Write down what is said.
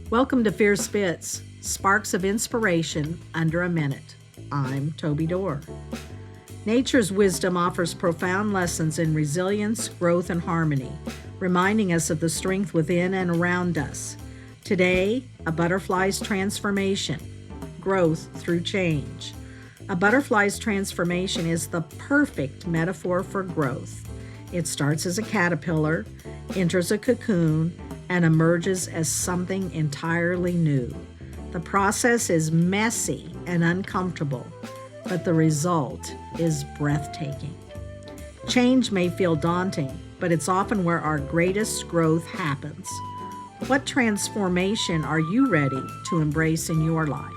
Welcome to Fierce Fits, Sparks of Inspiration Under a Minute. I'm Toby. Nature's wisdom offers profound lessons in resilience, growth, and harmony, reminding us of the strength within and around us. Today, a butterfly's transformation, growth through change. A butterfly's transformation is the perfect metaphor for growth. It starts as a caterpillar, enters a cocoon, and emerges as something entirely new. The process is messy and uncomfortable, but the result is breathtaking. Change may feel daunting, but it's often where our greatest growth happens. What transformation are you ready to embrace in your life?